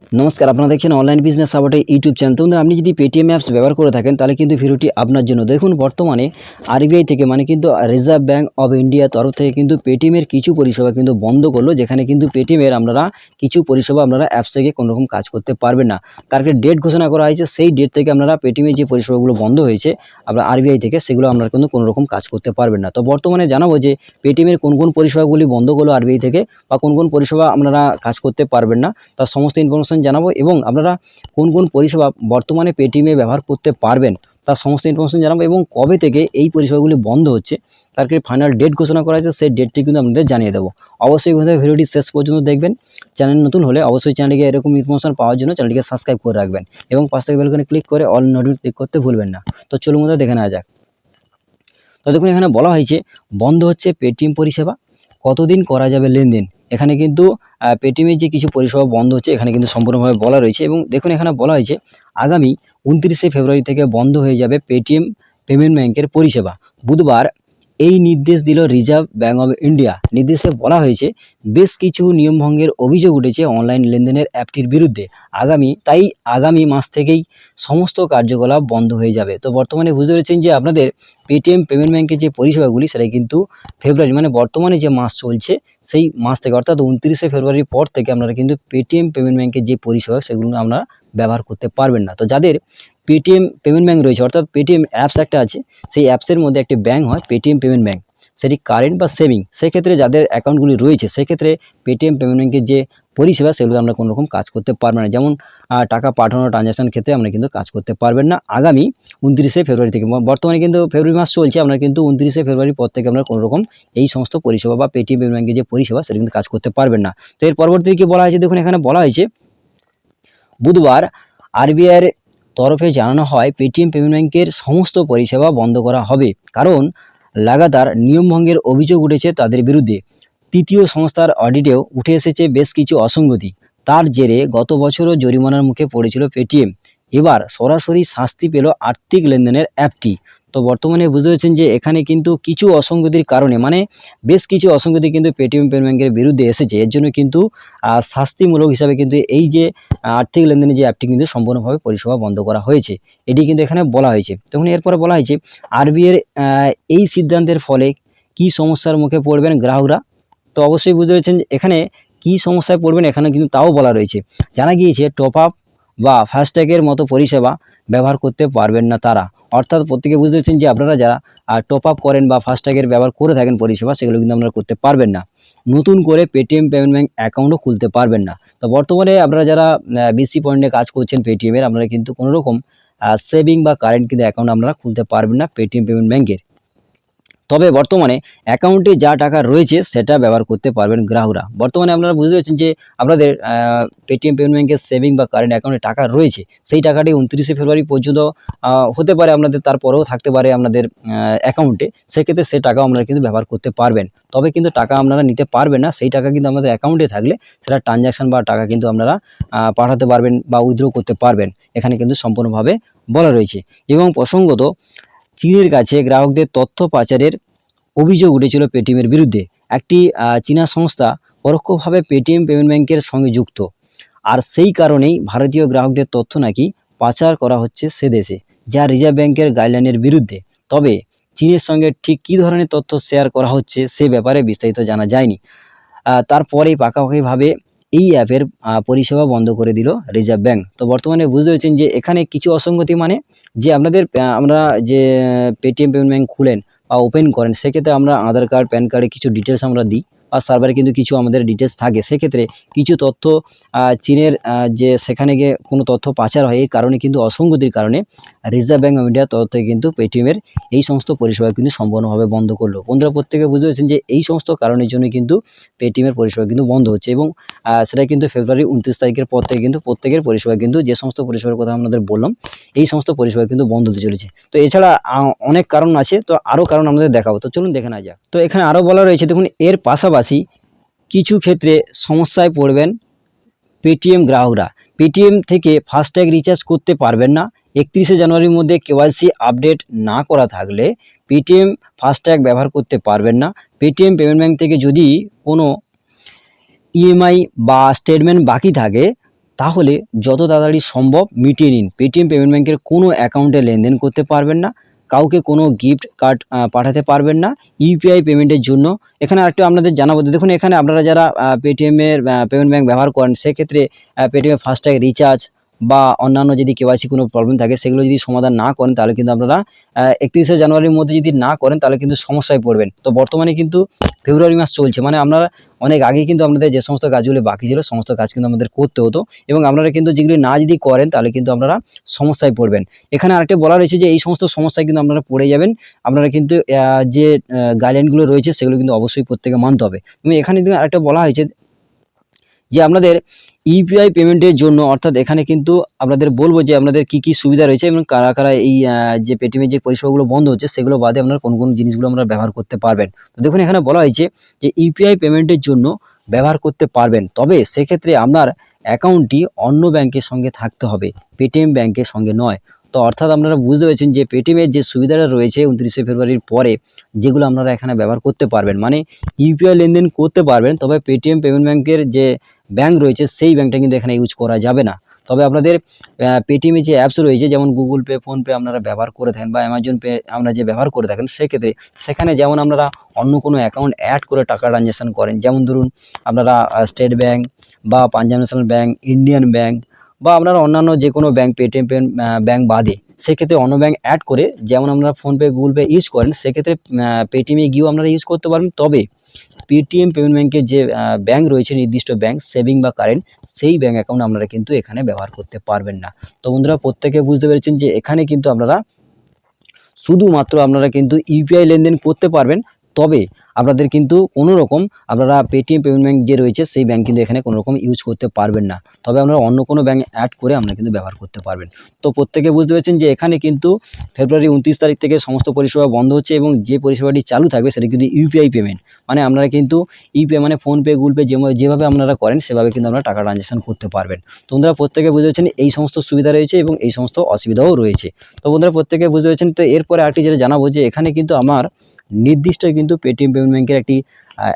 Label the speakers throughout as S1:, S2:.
S1: নমস্কার, আপনারা দেখছেন অনলাইন বিজনেস সাপোর্টে ইউটিউব চ্যানেল। তো বন্ধুরা, আপনি যদি পেটিএম অ্যাপস ব্যবহার করে থাকেন তাহলে কিন্তু ভিডিওটি আপনার জন্য। দেখুন, বর্তমানে আরবিআই থেকে কিন্তু রিজার্ভ ব্যাঙ্ক অফ ইন্ডিয়ার তরফ থেকে কিন্তু পেটিএমের কিছু পরিষেবা কিন্তু বন্ধ করলো, যেখানে কিন্তু পেটিএমের আপনারা কিছু পরিষেবা আপনারা অ্যাপস থেকে কোনোরকম কাজ করতে পারবেন না। তার একটা ডেট ঘোষণা করা হয়েছে, সেই ডেট থেকে আপনারা পেটিএমের যে পরিষেবাগুলো বন্ধ হয়েছে আপনার আরবিআই থেকে, সেগুলো আপনারা কিন্তু কোনোরকম কাজ করতে পারবেন না। তো বর্তমানে জানাবো যে পেটিএমের কোন কোন পরিষেবাগুলি বন্ধ করলো আরবিআই থেকে, বা কোন কোন পরিষেবা আপনারা কাজ করতে পারবেন না, তার সমস্ত ইনফরমেশন জানাবো। এবং আপনারা কোন কোন পরিষেবা বর্তমানে পেটিএমে ব্যবহার করতে পারবেন তার সমস্ত ইনফরমেশন জানাবো, এবং কবে থেকে এই পরিষেবাগুলি বন্ধ হচ্ছে তার ফাইনাল ডেট ঘোষণা করা হয়েছে, সেই ডেটটি কিন্তু আপনাদের জানিয়ে দেবো। অবশ্যই ভিডিওটি শেষ পর্যন্ত দেখবেন। চ্যানেল নতুন হলে অবশ্যই চ্যানেলটিকে এরকম ইনফরমেশন পাওয়ার জন্য চ্যানেলটিকে সাবস্ক্রাইব করে রাখবেন, এবং পাশ থেকে বেলকনে ক্লিক করে অল নোটিফিকেশন ক্লিক করতে ভুলবেন না। তো চলুন মধ্যে দেখে নেওয়া যাক। তো দেখুন, এখানে বলা হয়েছে বন্ধ হচ্ছে পেটিএম পরিষেবা, কতদিন করা যাবে লেনদেন। এখানে কিন্তু পেটিএমের যে কিছু পরিষেবা বন্ধ হচ্ছে এখানে কিন্তু সম্পূর্ণভাবে বলা রয়েছে। এবং দেখুন, এখানে বলা হয়েছে আগামী 29শে ফেব্রুয়ারি থেকে বন্ধ হয়ে যাবে পেটিএম পেমেন্ট ব্যাংকের পরিষেবা। বুধবার এই নির্দেশ দিল রিজার্ভ ব্যাঙ্ক অফ ইন্ডিয়া। নির্দেশে বলা হয়েছে বেশ কিছু নিয়মভঙ্গের অভিযোগ উঠেছে অনলাইন লেনদেনের অ্যাপটির বিরুদ্ধে। তাই আগামী মাস থেকেই সমস্ত কার্যকলাপ বন্ধ হয়ে যাবে। তো বর্তমানে বুঝতে পেরেছেন যে আপনাদের পেটিএম পেমেন্ট ব্যাংকের যে পরিষেবাগুলি সেটা কিন্তু ফেব্রুয়ারি, মানে বর্তমানে যে মাস চলছে সেই মাস থেকে, অর্থাৎ 29শে ফেব্রুয়ারির পর থেকে আপনারা কিন্তু পেটিএম পেমেন্ট ব্যাংকের যে পরিষেবা সেগুলো আপনারা ব্যবহার করতে পারবেন না। তো যাদের পেটিএম পেমেন্ট ব্যাংক রয়েছে, অর্থাৎ পেটিএম অ্যাপস একটা আছে, সেই অ্যাপসের মধ্যে একটি ব্যাংক হয় পেটিএম পেমেন্ট ব্যাংক, সেটি কারেন্ট বা সেভিং, সেক্ষেত্রে যাদের অ্যাকাউন্টগুলি রয়েছে সেক্ষেত্রে পেটিএম পেমেন্ট ব্যাংকের যে পরিষেবা সেগুলো আমরা কোনো রকম কাজ করতে পারবেন না। যেমন টাকা পাঠানো, ট্রানজ্যাকশন ক্ষেত্রে আমরা কিন্তু কাজ করতে পারবেন না আগামী 29শে ফেব্রুয়ারি থেকে। বর্তমানে কিন্তু ফেব্রুয়ারি মাস চলছে, আমরা কিন্তু 29শে ফেব্রুয়ারির পর থেকে আমরা কোনো রকম এই সমস্ত পরিষেবা বা পেটিএম পেমেন্ট ব্যাংকের যে পরিষেবা সেটা কিন্তু কাজ করতে পারবেন না। তো এর পরবর্তীতে কি বলা হয়েছে, দেখুন এখানে বলা হয়েছে বুধবার আরবিআইয়ের তরফে জানানো হয় পেটিএম পেমেন্ট ব্যাংকের সমস্ত পরিষেবা বন্ধ করা হবে, কারণ লাগাতার নিয়মভঙ্গের অভিযোগ উঠেছে তাদের বিরুদ্ধে। তৃতীয় সংস্থার অডিটেও উঠে এসেছে বেশ কিছু অসঙ্গতি। তার জেরে গত বছরও জরিমানার মুখে পড়েছিল পেটিএম। এবার সরাসরি শাস্তি পেল আর্থিক লেনদেনের অ্যাপটি। তো বর্তমানে বুঝতে পারছেন যে এখানে কিন্তু কিছু অসঙ্গতির কারণে, মানে বেশ কিছু অসঙ্গতি কিন্তু পেটিএম পেমেন্ট ব্যাংকের বিরুদ্ধে এসেছে। এর জন্য কিন্তু শাস্তিমূলক হিসাবে কিন্তু এই যে আর্থিক লেনদেনের যে অ্যাপটি কিন্তু সম্পূর্ণভাবে পরিষেবা বন্ধ করা হয়েছে, এটি কিন্তু এখানে বলা হয়েছে। তখন এরপরে বলা হয়েছে আরবিআইয়ের এই সিদ্ধান্তের ফলে কি সমস্যার মুখে পড়বেন গ্রাহকরা। তো অবশ্যই বুঝতে পেরেছেন এখানে কি সমস্যায় পড়বেন, এখানে কিন্তু তাও বলা রয়েছে। জানা গিয়েছে টপ আপ বা ফাস্ট্যাগের মতো পরিষেবা ব্যবহার করতে পারবেন না তারা। অর্থাৎ প্রত্যেকে বুঝতে পেরেছেন যে আপনারা যারা টপ আপ করেন বা ফাস্ট্যাগের ব্যবহার করে থাকেন পরিষেবা, সেগুলো কিন্তু আপনারা করতে পারবেন না। নতুন করে পেটিএম পেমেন্ট ব্যাংক অ্যাকাউন্টও খুলতে পারবেন না। তো বর্তমানে আপনারা যারা বিসি পয়েন্টে কাজ করছেন পেটিএমের, আপনারা কিন্তু কোনো রকম সেভিং বা কারেন্ট কিন্তু অ্যাকাউন্ট আপনারা খুলতে পারবেন না পেটিএম পেমেন্ট ব্যাংকের। তবে বর্তমানে অ্যাকাউন্টে যা টাকা রয়েছে সেটা ব্যবহার করতে পারবেন গ্রাহকরা। বর্তমানে আপনারা বুঝতে পারছেন যে আপনাদের পেটিএম পেমেন্ট ব্যাংকের সেভিং বা কারেন্ট অ্যাকাউন্টে টাকা রয়েছে, সেই টাকাটি 29শে ফেব্রুয়ারি পর্যন্ত হতে পারে আপনাদের, তারপরেও থাকতে পারে আপনাদের অ্যাকাউন্টে। সেক্ষেত্রে সে টাকাও আপনারা কিন্তু ব্যবহার করতে পারবেন। তবে কিন্তু টাকা আপনারা নিতে পারবেন না, সেই টাকা কিন্তু আমাদের অ্যাকাউন্টে থাকলে সেটা ট্রানজ্যাকশন বা টাকা কিন্তু আপনারা পাঠাতে পারবেন বা উইথড্র করতে পারবেন, এখানে কিন্তু সম্পূর্ণভাবে বলা রয়েছে। এবং প্রসঙ্গত চীনের কাছে গ্রাহকদের তথ্য পাচারের অভিযোগ উঠেছিল পেটিএমের বিরুদ্ধে। একটি চীনা সংস্থা পরোক্ষভাবে পেটিএম পেমেন্ট ব্যাংকের সঙ্গে যুক্ত, আর সেই কারণেই ভারতীয় গ্রাহকদের তথ্য নাকি পাচার করা হচ্ছে সে দেশে, যা রিজার্ভ ব্যাংকের গাইডলাইনের বিরুদ্ধে। তবে চীনের সঙ্গে ঠিক কী ধরনের তথ্য শেয়ার করা হচ্ছে সে ব্যাপারে বিস্তারিত জানা যায়নি। তারপরেই পাকাপাকিভাবে এই অ্যাপের পরিষেবা বন্ধ করে দিল রিজার্ভ ব্যাংক। তো বর্তমানে বুঝতে পেরেছেন যে এখানে কিছু অসঙ্গতি, মানে যে আপনাদের আমরা যে পেটিএম পেমেন্ট ব্যাংক খুলেন বা ওপেন করেন, সেক্ষেত্রে আমরা আধার কার্ড, প্যান কার্ডে কিছু ডিটেলস আমরা দিই, আর সার্ভারে কিন্তু কিছু আমাদের ডিটেলস থাকে। সেক্ষেত্রে কিছু তথ্য চীনের যে সেখানে গিয়ে কোনো তথ্য পাচার হয়, এই কারণে কিন্তু অসঙ্গতির কারণে রিজার্ভ ব্যাংক অফ ইন্ডিয়ার তরফ থেকে কিন্তু পেটিএমের এই সমস্ত পরিষেবা কিন্তু সম্পূর্ণভাবে বন্ধ করলো। বন্ধুরা, প্রত্যেকে বুঝতে পেরেছেন যে এই সমস্ত কারণের জন্য কিন্তু পেটিএমের পরিষেবা কিন্তু বন্ধ হচ্ছে, এবং সেটা কিন্তু ফেব্রুয়ারি 29 তারিখের পর থেকে কিন্তু প্রত্যেকের পরিষেবা কিন্তু, যে সমস্ত পরিষেবার কথা আপনাদের বললাম, এই সমস্ত পরিষেবা কিন্তু বন্ধ হতে চলেছে। তো এছাড়া অনেক কারণ আছে, তো আরও কারণ আমাদের দেখাবো। তো চলুন দেখে নেওয়া যাক। তো এখানে আরও বলা রয়েছে, দেখুন এর পাশাপাশি কিছু ক্ষেত্রে সমস্যায় পড়বেন পেটিএম গ্রাহকরা। পেটিএম থেকে ফাস্ট্যাগ রিচার্জ করতে পারবেন না। 31শে জানুয়ারির মধ্যে কেওয়াইসি আপডেট না করা থাকলে পেটিএম ফাস্ট্যাগ ব্যবহার করতে পারবেন না। পেটিএম পেমেন্ট ব্যাংক থেকে যদি কোনো ইএমআই বা স্টেটমেন্ট বাকি থাকে তাহলে যত তাড়াতাড়ি সম্ভব মিটিয়ে নিন। পেটিএম পেমেন্ট ব্যাংকের কোনো অ্যাকাউন্টে লেনদেন করতে পারবেন না, কাউকে কোনো গিফট কার্ড পাঠাতে পারবেন না ইউপিআই পেমেন্টের জন্য। এখানে আরেকটু আপনাদের জানাবো, দেখুন এখানে আপনারা যারা পেটিএমের পেমেন্ট ব্যাংক ব্যবহার করেন, সেক্ষেত্রে পেটিএমের ফাস্ট্যাগ রিচার্জ বা অন্যান্য যদি কেওয়াইসি কোনো প্রবলেম থাকে, সেগুলো যদি সমাধান না করেন, তাহলে কিন্তু আপনারা 31শে জানুয়ারির মধ্যে যদি না করেন, তাহলে কিন্তু সমস্যায় পড়বেন। তো বর্তমানে কিন্তু ফেব্রুয়ারি মাস চলছে, মানে আপনারা অনেক আগেই কিন্তু আপনাদের যে সমস্ত কাজগুলো বাকি ছিল, সমস্ত কাজ কিন্তু আমাদের করতে হতো, এবং আপনারা কিন্তু যেগুলি না যদি করেন, তাহলে কিন্তু আপনারা সমস্যায় পড়বেন। এখানে আরেকটা বলা রয়েছে যে এই সমস্ত সমস্যায় কিন্তু আপনারা পড়ে যাবেন। আপনারা কিন্তু যে গাইডলাইনগুলো রয়েছে, সেগুলো কিন্তু অবশ্যই প্রত্যেকে মানতে হবে। এবং এখানে কিন্তু আরেকটা বলা হয়েছে যে আপনাদের ইউপিআই পেমেন্টের জন্য, অর্থাৎ এখানে কিন্তু আপনাদের বলবো যে আপনাদের কি কি সুবিধা রয়েছে এবং কারা কারা এই যে পেটিএমের যে পরিষেবাগুলো বন্ধ হচ্ছে, সেগুলো বাদে আপনারা কোন কোন জিনিসগুলো আপনারা ব্যবহার করতে পারবেন। তো দেখুন এখানে বলা হয়েছে যে ইউপিআই পেমেন্টের জন্য ব্যবহার করতে পারবেন, তবে সেক্ষেত্রে আপনার অ্যাকাউন্টটি অন্য ব্যাংকের সঙ্গে থাকতে হবে, পেটিএম ব্যাংকের সঙ্গে নয়। তো অর্থাৎ আপনারা বুঝতে পেরেছেন যে পেটিএমের যে সুবিধাটা রয়েছে 29শে ফেব্রুয়ারির পরে, যেগুলো আপনারা এখানে ব্যবহার করতে পারবেন, মানে ইউপিআই লেনদেন করতে পারবেন, তবে পেটিএম পেমেন্ট ব্যাংকের যে ব্যাংক রয়েছে সেই ব্যাংকটা কিন্তু এখানে ইউজ করা যাবে না। তবে আপনাদের পেটিএমে যে অ্যাপস রয়েছে, যেমন গুগল পে, ফোনপে আপনারা ব্যবহার করে থাকেন, বা অ্যামাজন পে আপনারা যে ব্যবহার করে থাকেন, সেক্ষেত্রে সেখানে যেমন আপনারা অন্য কোনো অ্যাকাউন্ট অ্যাড করে টাকা ট্রানজ্যাকশান করেন, যেমন ধরুন আপনারা স্টেট ব্যাংক বা Punjab national bank, Indian bank, বা আপনারা অন্যান্য যে কোনো ব্যাংক, পেটিএম ব্যাংক বাদে সেক্ষেত্রে অন্য ব্যাংক অ্যাড করে, যেমন আপনারা ফোনপে, গুগল পে ইউজ করেন, সেক্ষেত্রে পেটিএমে গিয়েও আপনারা ইউজ করতে পারবেন। তবে পেটিএম পেমেন্ট ব্যাংকের যে ব্যাংক রয়েছে, নির্দিষ্ট ব্যাংক, সেভিং বা কারেন্ট, সেই ব্যাংক অ্যাকাউন্ট আপনারা কিন্তু এখানে ব্যবহার করতে পারবেন না। তো বন্ধুরা প্রত্যেকে বুঝতে পেরেছেন যে এখানে কিন্তু আপনারা শুধুমাত্র আপনারা কিন্তু ইউপিআই লেনদেন করতে পারবেন, তবে আপনাদের কিন্তু কোনো রকম আপনারা পেটিএম পেমেন্ট ব্যাংক যে রয়েছে, সেই ব্যাংক কিন্তু এখানে কোনো রকম ইউজ করতে পারবেন না। তবে আপনারা অন্য কোনো ব্যাংক অ্যাড করে আপনারা কিন্তু ব্যবহার করতে পারবেন। তো প্রত্যেকে বুঝতে পেরেছেন যে এখানে কিন্তু ফেব্রুয়ারি 29 তারিখ থেকে সমস্ত পরিষেবা বন্ধ হচ্ছে, এবং যে পরিষেবাটি চালু থাকবে সেটা কিন্তু ইউপিআই পেমেন্ট, মানে আপনারা কিন্তু ইউপিআই মানে ফোনপে, গুগল পে যেভাবে আপনারা করেন, সেভাবে কিন্তু আপনারা টাকা ট্রানজ্যাকশান করতে পারবেন। তো বন্ধুরা প্রত্যেকে বুঝতে পেরেছেন এই সমস্ত সুবিধা রয়েছে এবং এই সমস্ত অসুবিধাও রয়েছে। তো বন্ধুরা প্রত্যেকে বুঝতে পেরেছেন। তো এরপরে আরেকটি যেটা জানাবো, যে এখানে কিন্তু আমার নির্দিষ্ট কিন্তু পেটিএম পেমেন্ট ব্যাংকের একটি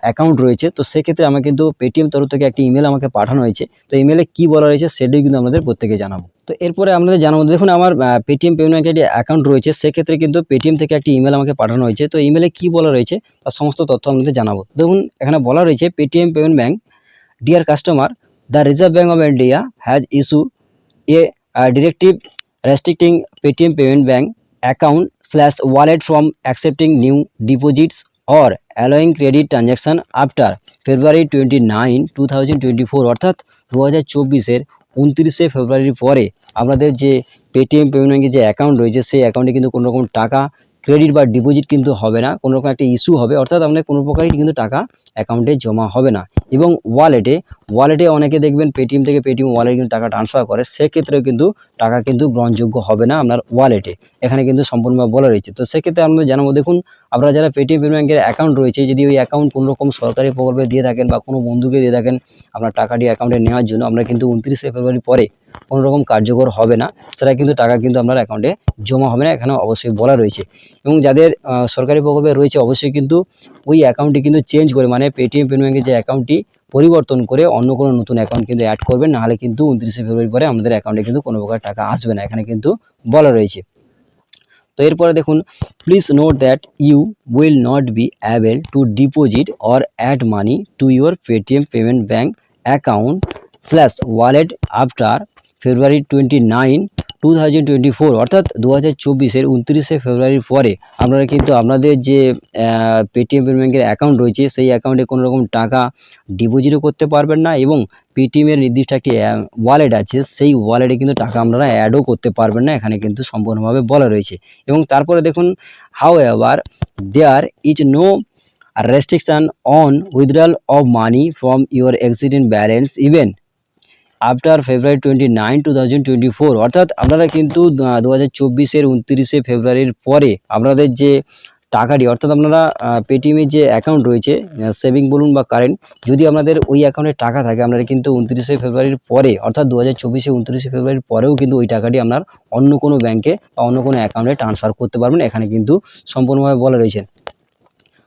S1: অ্যাকাউন্ট রয়েছে। তো সেক্ষেত্রে আমার কিন্তু পেটিএম তরফ থেকে একটি ইমেল আমাকে পাঠানো হয়েছে। তো ইমেলে কী বলা রয়েছে সেটাই কিন্তু আপনাদের প্রত্যেকে জানাবো। তো এরপরে আপনাদের জানাবো, দেখুন আমার পেটিএম পেমেন্ট ব্যাংকের একটি অ্যাকাউন্ট রয়েছে, সেক্ষেত্রে কিন্তু পেটিএম থেকে একটি ইমেল আমাকে পাঠানো হয়েছে। তো ইমেলে কী বলা রয়েছে তার সমস্ত তথ্য আপনাদের জানাবো। দেখুন এখানে বলা রয়েছে, Paytm payment bank, deer customer, the reserve bank of India has issue a directive restricting Paytm Payment Bank account/wallet from accepting new deposits or allowing credit transaction after February 29, 2024, অর্থাৎ 2024-এর 29শে ফেব্রুয়ারির পরে আপনাদের যে পেটিএম পেমেন্ট ব্যাংকের যে account রয়েছে, সেই অ্যাকাউন্টে কিন্তু কোনো রকম টাকা ক্রেডিট বা ডিপোজিট কিন্তু হবে না, কোনো রকম একটা ইস্যু হবে, অর্থাৎ আপনার কোনো প্রকারই কিন্তু টাকা অ্যাকাউন্টে জমা হবে না। এবং ওয়ালেটে অনেকে দেখবেন পেটিএম থেকে পেটিএম ওয়ালেটে কিন্তু টাকা ট্রান্সফার করে, সেক্ষেত্রেও কিন্তু টাকা কিন্তু গ্রহণযোগ্য হবে না আপনার ওয়ালেটে, এখানে কিন্তু সম্পূর্ণভাবে বলা রয়েছে। তো সেক্ষেত্রে আমরা জানাবো, দেখুন আপনারা যারা পেটিএম পেমেন্ট ব্যাংকের অ্যাকাউন্ট রয়েছে, যদি ওই অ্যাকাউন্ট কোনো রকম সরকারি প্রকল্পে দিয়ে থাকেন বা কোনো বন্ধুকে দিয়ে থাকেন আপনার টাকাটি অ্যাকাউন্টে নেওয়ার জন্য, আমরা কিন্তু 29শে ফেব্রুয়ারি পরে কোনো রকম কার্যকর হবে না, সেটা কিন্তু টাকা কিন্তু আপনার অ্যাকাউন্টে জমা হবে না, এখানে অবশ্যই বলা রয়েছে। এবং যাদের সরকারি প্রকল্পে রয়েছে, অবশ্যই কিন্তু ওই অ্যাকাউন্টটি কিন্তু চেঞ্জ করে, মানে পেটিএম পেমেন্ট ব্যাংকের যে অ্যাকাউন্টটি পরিবর্তন করে অন্য কোনো নতুন অ্যাকাউন্ট কিন্তু অ্যাড করবেন, নাহলে কিন্তু 29শে ফেব্রুয়ারি পরে আমাদের অ্যাকাউন্টে কিন্তু কোনো প্রকার টাকা আসবে না, এখানে কিন্তু বলা রয়েছে। তো এরপরে দেখুন, please note that you will not be able to deposit or add money to your Paytm payment bank account wallet after February 29, 2024, অর্থাৎ 2024-এর 29শে ফেব্রুয়ারির পরে আপনারা কিন্তু আপনাদের যে পেটিএম পেমেন্ট ব্যাংকের অ্যাকাউন্ট রয়েছে, সেই অ্যাকাউন্টে কোনো রকম টাকা ডিপোজিটও করতে পারবেন না, এবং পেটিএমের নির্দিষ্ট একটি ওয়ালেট আছে, সেই ওয়ালেটে কিন্তু টাকা আপনারা অ্যাডও করতে পারবেন না, এখানে কিন্তু সম্পূর্ণভাবে বলা রয়েছে। এবং তারপরে দেখুন, however there is no restriction on withdrawal of money from your existing balance even after February 29, 2024, অর্থাৎ আপনারা কিন্তু 2024-এর 29শে ফেব্রুয়ারির পরে আপনাদের যে টাকাটি, অর্থাৎ আপনারা পেটিএমের যে অ্যাকাউন্ট রয়েছে, সেভিং বলুন বা কারেন্ট, যদি আপনাদের ওই অ্যাকাউন্টে টাকা থাকে, আপনারা কিন্তু 29শে ফেব্রুয়ারির পরে, অর্থাৎ 2024-এ 29শে ফেব্রুয়ারির পরেও কিন্তু ওই টাকাটি আপনার অন্য কোনো ব্যাংকে বা অন্য কোনো অ্যাকাউন্টে ট্রান্সফার করতে পারবেন, এখানে কিন্তু সম্পূর্ণভাবে বলা রয়েছে।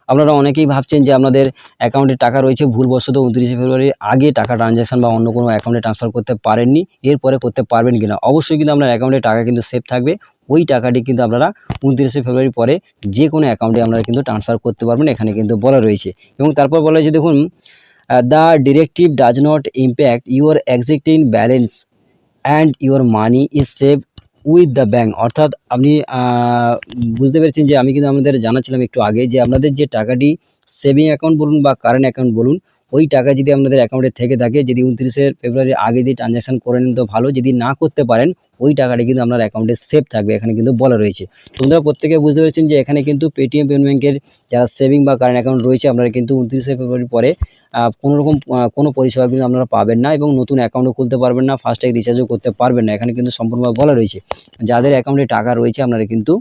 S1: আপনারা অনেকেই ভাবছেন যে আপনাদের অ্যাকাউন্টে টাকা রয়েছে, ভুলবশত 29শে ফেব্রুয়ারির আগে টাকা ট্রানজ্যাকশন বা অন্য কোনো অ্যাকাউন্টে ট্রান্সফার করতে পারেননি, এরপরে করতে পারবেন কিনা। অবশ্যই কিন্তু আপনার অ্যাকাউন্টে টাকা কিন্তু সেভ থাকবে। ওই টাকাটি কিন্তু আপনারা 29শে ফেব্রুয়ারির পরে যে কোনো অ্যাকাউন্টে আপনারা কিন্তু ট্রান্সফার করতে পারবেন, এখানে কিন্তু বলা রয়েছে। এবং তারপর বলা হয়েছে দেখুন, the directive does not impact your existing balance and your money is save with the bank. অর্থাৎ আপনি বুঝতে পেরেছেন যে আমি কিন্তু আপনাদের জানাচ্ছিলাম একটু আগে যে আপনাদের যে টাকাটি সেভিং অ্যাকাউন্ট বলুন বা কারেন্ট অ্যাকাউন্ট বলুন, ওই টাকা যদি আপনাদের অ্যাকাউন্টে থেকে থাকে, যদি 29শে ফেব্রুয়ারির আগে দিয়ে ট্রানজ্যাকশন করে নেন তো ভালো, যদি না করতে পারেন ওই টাকাটি কিন্তু আপনার অ্যাকাউন্টে সেভ থাকবে, এখানে কিন্তু বলা রয়েছে। তোমরা প্রত্যেকে বুঝতে পেরেছেন যে এখানে কিন্তু পেটিএম পেমেন্ট ব্যাংকের যারা সেভিং বা কারেন্ট অ্যাকাউন্ট রয়েছে, আপনারা কিন্তু 29শে ফেব্রুয়ারির পরে কোনো রকম কোনো পরিষেবা কিন্তু আপনারা পাবেন না, এবং নতুন অ্যাকাউন্টও খুলতে পারবেন না, ফাস্ট্যাগ রিচার্জও করতে পারবেন না। এখানে কিন্তু সম্পূর্ণভাবে বলা রয়েছে যাদের অ্যাকাউন্টে টাকা রয়েছে আপনারা কিন্তু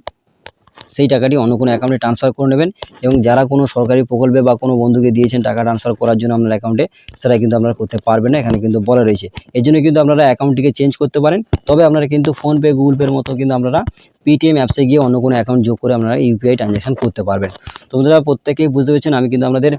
S1: সেই টাকাটি অন্য কোনো অ্যাকাউন্টে ট্রান্সফার করে নেবেন, এবং যারা কোনো সরকারি প্রকল্পে বা কোনো বন্ধুকে দিয়েছেন টাকা ট্রান্সফার করার জন্য আপনার অ্যাকাউন্টে, সেটা কিন্তু আপনারা করতে পারবেন না, এখানে কিন্তু বলা রয়েছে। এর জন্য কিন্তু আপনারা অ্যাকাউন্টটিকে চেঞ্জ করতে পারেন, তবে আপনারা কিন্তু ফোনপে, গুগল পের মতো কিন্তু আপনারা পেটিএম অ্যাপসে গিয়ে অন্য কোনো অ্যাকাউন্ট যোগ করে আপনারা ইউপিআই ট্রানজ্যাকশন করতে পারবেন। তো বন্ধুরা প্রত্যেকেই বুঝতে পেরেছেন, আমি কিন্তু আপনাদের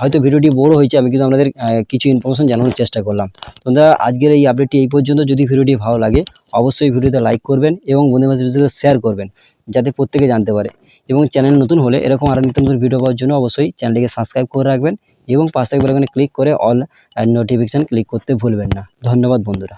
S1: হয়তো ভিডিওটি বড় হয়েছে, আমি কিন্তু আপনাদের কিছু ইনফরমেশন জানানোর চেষ্টা করলাম। তো বন্ধুরা আজকের এই আপডেটটি এই পর্যন্ত। যদি ভিডিওটি ভালো লাগে অবশ্যই ভিডিওতে লাইক করবেন এবং বন্ধুদের মাঝে শেয়ার করবেন, যাতে প্রত্যেকে জানতে পারে। এবং চ্যানেল নতুন হলে এরকম আরও নিত্য নতুন ভিডিও পাওয়ার জন্য অবশ্যই চ্যানেলটিকে সাবস্ক্রাইব করে রাখবেন, এবং পাশ থেকে বেল আইকনে ক্লিক করে অল নোটিফিকেশান ক্লিক করতে ভুলবেন না। ধন্যবাদ বন্ধুরা।